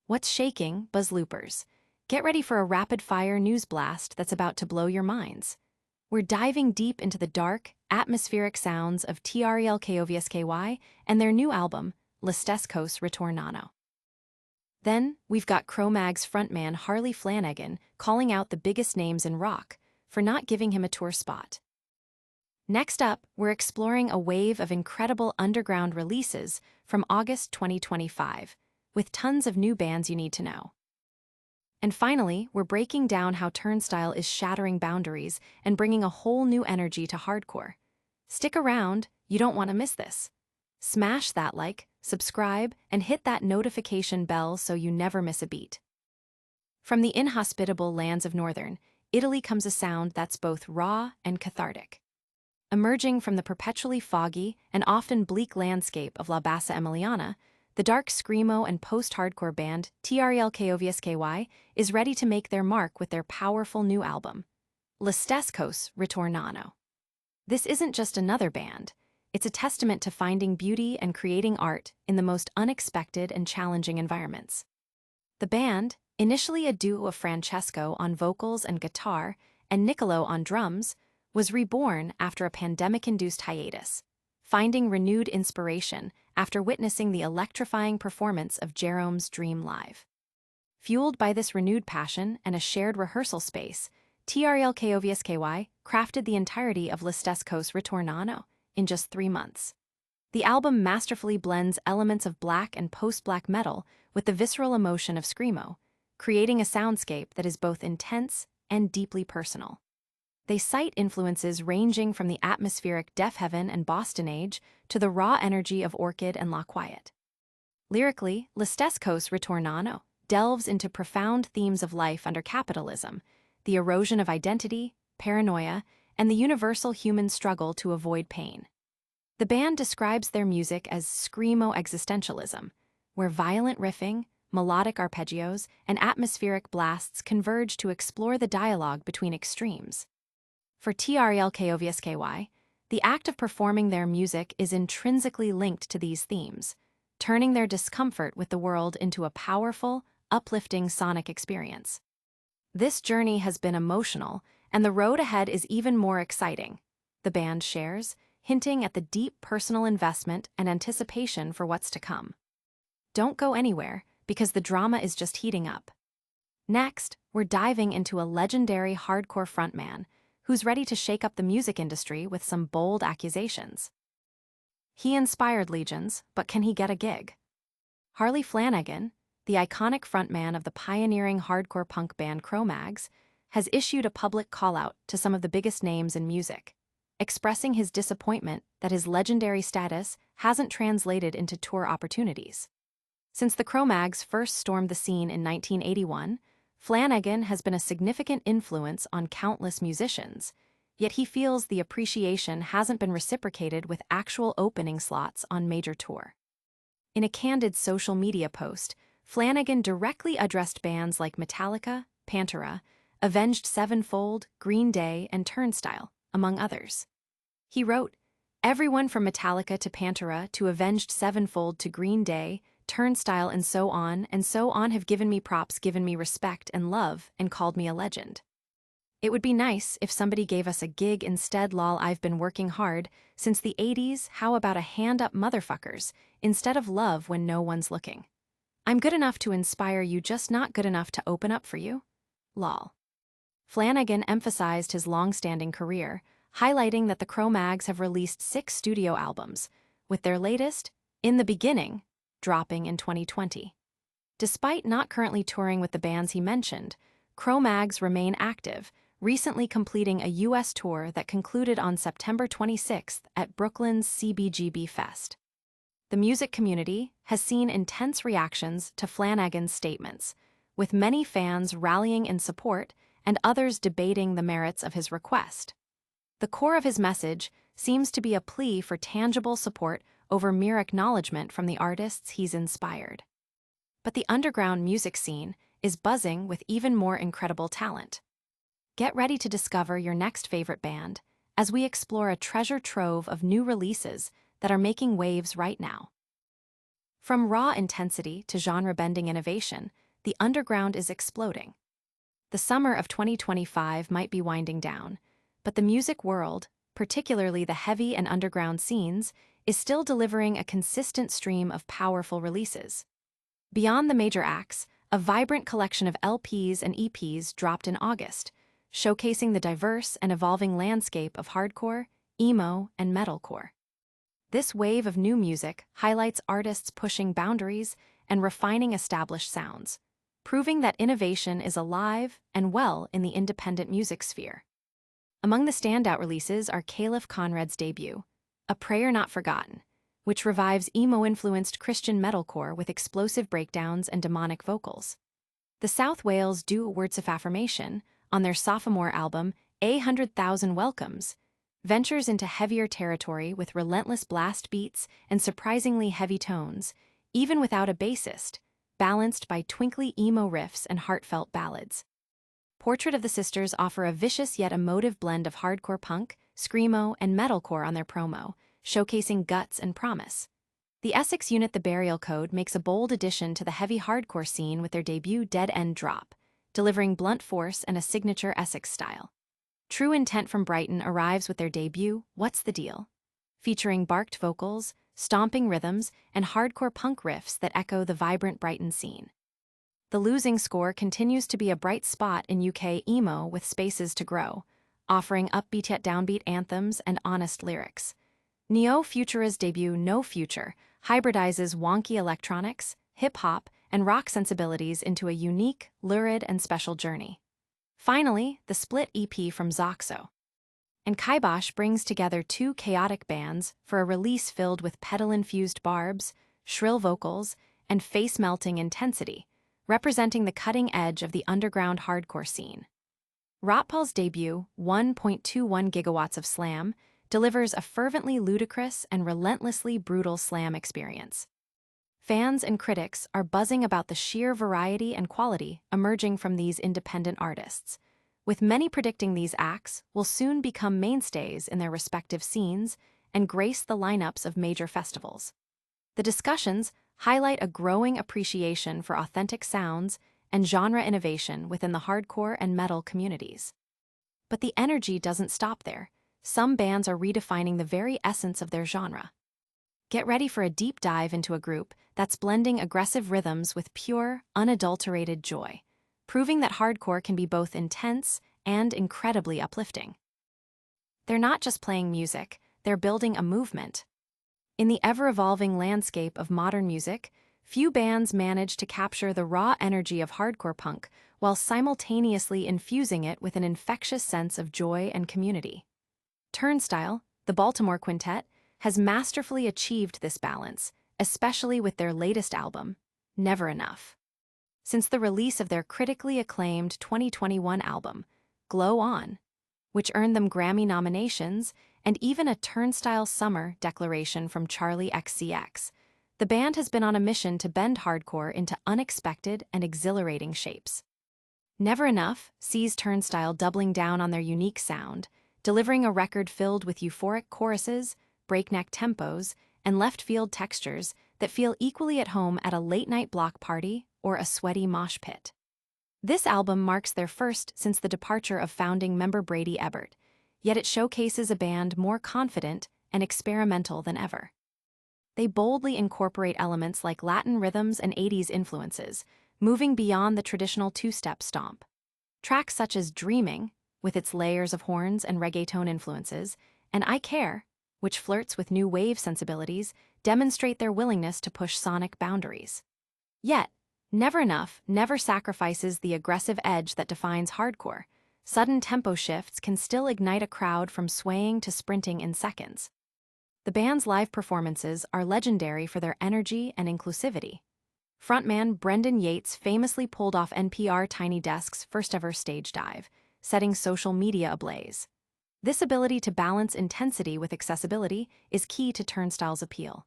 What's shaking, Buzz Loopers? Get ready for a rapid-fire news blast that's about to blow your minds. We're diving deep into the dark, atmospheric sounds of Trelkovsky and their new album, cose, ritornano. Then, we've got Cro-Mags frontman Harley Flanagan calling out the biggest names in rock for not giving him a tour spot. Next up, we're exploring a wave of incredible underground releases from August 2025, with tons of new bands you need to know. And finally, we're breaking down how Turnstile is shattering boundaries and bringing a whole new energy to hardcore. Stick around, you don't want to miss this. Smash that like, subscribe, and hit that notification bell so you never miss a beat. From the inhospitable lands of northern Italy comes a sound that's both raw and cathartic. Emerging from the perpetually foggy and often bleak landscape of La Bassa Emiliana, the dark Screamo and post-hardcore band Trelkovsky is ready to make their mark with their powerful new album, cose, ritornano. This isn't just another band, it's a testament to finding beauty and creating art in the most unexpected and challenging environments. The band, initially a duo of Francesco on vocals and guitar and Niccolo on drums, was reborn after a pandemic-induced hiatus, finding renewed inspiration after witnessing the electrifying performance of Jerome's Dream Live. Fueled by this renewed passion and a shared rehearsal space, Trelkovsky crafted the entirety of cose, ritornano in just 3 months. The album masterfully blends elements of black and post-black metal with the visceral emotion of Screamo, creating a soundscape that is both intense and deeply personal. They cite influences ranging from the atmospheric Deaf Heaven and Boston Age to the raw energy of Orchid and La Quiet. Lyrically, cose, ritornano delves into profound themes of life under capitalism, the erosion of identity, paranoia, and the universal human struggle to avoid pain. The band describes their music as Screamo existentialism, where violent riffing, melodic arpeggios, and atmospheric blasts converge to explore the dialogue between extremes. For Trelkovsky, the act of performing their music is intrinsically linked to these themes, turning their discomfort with the world into a powerful, uplifting sonic experience. This journey has been emotional, and the road ahead is even more exciting, the band shares, hinting at the deep personal investment and anticipation for what's to come. Don't go anywhere, because the drama is just heating up. Next, we're diving into a legendary hardcore frontman who's ready to shake up the music industry with some bold accusations. He inspired legions, but can he get a gig? Harley Flanagan, the iconic frontman of the pioneering hardcore punk band Cro-Mags, has issued a public call-out to some of the biggest names in music, expressing his disappointment that his legendary status hasn't translated into tour opportunities. Since the Cro-Mags first stormed the scene in 1981, Flanagan has been a significant influence on countless musicians, yet he feels the appreciation hasn't been reciprocated with actual opening slots on major tour. In a candid social media post, Flanagan directly addressed bands like Metallica, Pantera, Avenged Sevenfold, Green Day, and Turnstile, among others. He wrote, "Everyone from Metallica to Pantera to Avenged Sevenfold to Green Day, Turnstile and so on have given me props, given me respect and love, and called me a legend. It would be nice if somebody gave us a gig instead, lol. I've been working hard since the 80s, how about a hand up motherfuckers, instead of love when no one's looking. I'm good enough to inspire you, just not good enough to open up for you, lol." Flanagan emphasized his long-standing career, highlighting that the Cro-Mags have released 6 studio albums, with their latest, In the Beginning, dropping in 2020. Despite not currently touring with the bands he mentioned, Cro-Mags remain active, recently completing a U.S. tour that concluded on September 26th at Brooklyn's CBGB Fest. The music community has seen intense reactions to Flanagan's statements, with many fans rallying in support and others debating the merits of his request. The core of his message seems to be a plea for tangible support over mere acknowledgement from the artists he's inspired. But the underground music scene is buzzing with even more incredible talent. Get ready to discover your next favorite band as we explore a treasure trove of new releases that are making waves right now. From raw intensity to genre-bending innovation, the underground is exploding. The summer of 2025 might be winding down, but the music world, particularly the heavy and underground scenes, is still delivering a consistent stream of powerful releases. Beyond the major acts, a vibrant collection of LPs and EPs dropped in August, showcasing the diverse and evolving landscape of hardcore, emo, and metalcore. This wave of new music highlights artists pushing boundaries and refining established sounds, proving that innovation is alive and well in the independent music sphere. Among the standout releases are Caliph Conrad's debut, A Prayer Not Forgotten, which revives emo-influenced Christian metalcore with explosive breakdowns and demonic vocals. The South Wales duo Words of Affirmation, on their sophomore album, 100,000 Welcomes, ventures into heavier territory with relentless blast beats and surprisingly heavy tones, even without a bassist, balanced by twinkly emo riffs and heartfelt ballads. Portrait of the Sisters offer a vicious yet emotive blend of hardcore punk, screamo, and metalcore on their promo, showcasing guts and promise. The Essex unit The Burial Code makes a bold addition to the heavy hardcore scene with their debut Dead End Drop, delivering blunt force and a signature Essex style. True Intent from Brighton arrives with their debut What's the Deal, featuring barked vocals, stomping rhythms, and hardcore punk riffs that echo the vibrant Brighton scene. The Losing Score continues to be a bright spot in UK emo with Spaces to Grow, offering upbeat yet downbeat anthems and honest lyrics. Neo Futura's debut No Future hybridizes wonky electronics, hip-hop, and rock sensibilities into a unique, lurid, and special journey. Finally, the split EP from Zoxo and Kibosh brings together two chaotic bands for a release filled with pedal-infused barbs, shrill vocals, and face-melting intensity, representing the cutting edge of the underground hardcore scene. Rotpal's debut, 1.21 gigawatts of slam, delivers a fervently ludicrous and relentlessly brutal slam experience. Fans and critics are buzzing about the sheer variety and quality emerging from these independent artists, with many predicting these acts will soon become mainstays in their respective scenes and grace the lineups of major festivals. The discussions highlight a growing appreciation for authentic sounds and genre innovation within the hardcore and metal communities. But the energy doesn't stop there. Some bands are redefining the very essence of their genre. Get ready for a deep dive into a group that's blending aggressive rhythms with pure, unadulterated joy, proving that hardcore can be both intense and incredibly uplifting. They're not just playing music, they're building a movement. In the ever-evolving landscape of modern music, few bands manage to capture the raw energy of hardcore punk while simultaneously infusing it with an infectious sense of joy and community. Turnstile, the Baltimore quintet, has masterfully achieved this balance, especially with their latest album, Never Enough. Since the release of their critically acclaimed 2021 album, Glow On, which earned them Grammy nominations and even a Turnstile Summer declaration from Charlie XCX, the band has been on a mission to bend hardcore into unexpected and exhilarating shapes. Never Enough sees Turnstile doubling down on their unique sound, delivering a record filled with euphoric choruses, breakneck tempos, and left-field textures that feel equally at home at a late-night block party or a sweaty mosh pit. This album marks their first since the departure of founding member Brady Ebert, yet it showcases a band more confident and experimental than ever. They boldly incorporate elements like Latin rhythms and 80s influences, moving beyond the traditional two-step stomp. Tracks such as Dreaming, with its layers of horns and reggaeton influences, and I Care, which flirts with new wave sensibilities, demonstrate their willingness to push sonic boundaries. Yet, Never Enough never sacrifices the aggressive edge that defines hardcore. Sudden tempo shifts can still ignite a crowd from swaying to sprinting in seconds. The band's live performances are legendary for their energy and inclusivity. Frontman Brendan Yates famously pulled off NPR Tiny Desk's first-ever stage dive, setting social media ablaze. This ability to balance intensity with accessibility is key to Turnstile's appeal.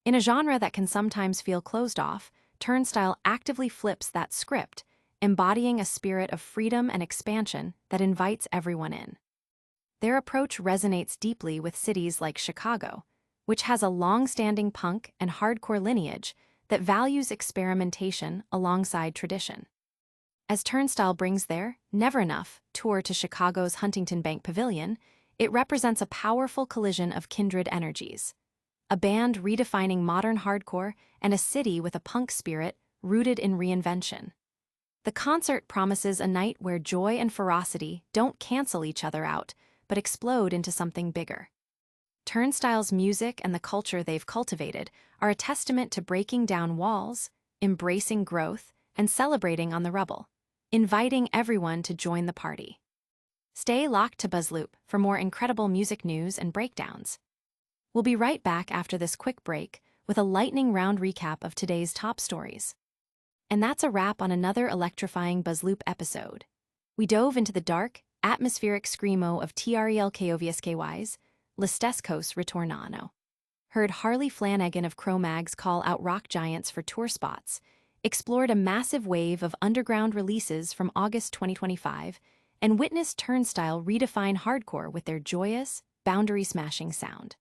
In a genre that can sometimes feel closed off, Turnstile actively flips that script, embodying a spirit of freedom and expansion that invites everyone in. Their approach resonates deeply with cities like Chicago, which has a long-standing punk and hardcore lineage that values experimentation alongside tradition. As Turnstile brings their Never Enough tour to Chicago's Huntington Bank Pavilion, it represents a powerful collision of kindred energies. A band redefining modern hardcore and a city with a punk spirit rooted in reinvention. The concert promises a night where joy and ferocity don't cancel each other out, but explode into something bigger. Turnstile's music and the culture they've cultivated are a testament to breaking down walls, embracing growth, and celebrating on the rubble, inviting everyone to join the party. Stay locked to BuzzLoop for more incredible music news and breakdowns. We'll be right back after this quick break with a lightning round recap of today's top stories. And that's a wrap on another electrifying BuzzLoop episode. We dove into the dark, atmospheric screamo of Trelkovsky's stesse, ritornano. Heard Harley Flanagan of Cro-Mags call out rock giants for tour spots, explored a massive wave of underground releases from August 2025, and witnessed Turnstile redefine hardcore with their joyous, boundary-smashing sound.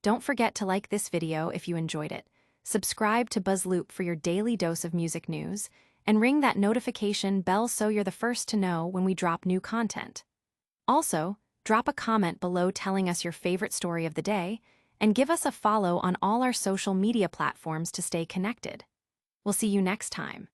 Don't forget to like this video if you enjoyed it, subscribe to BuzzLoop for your daily dose of music news, and ring that notification bell so you're the first to know when we drop new content. Also, drop a comment below telling us your favorite story of the day, and give us a follow on all our social media platforms to stay connected. We'll see you next time.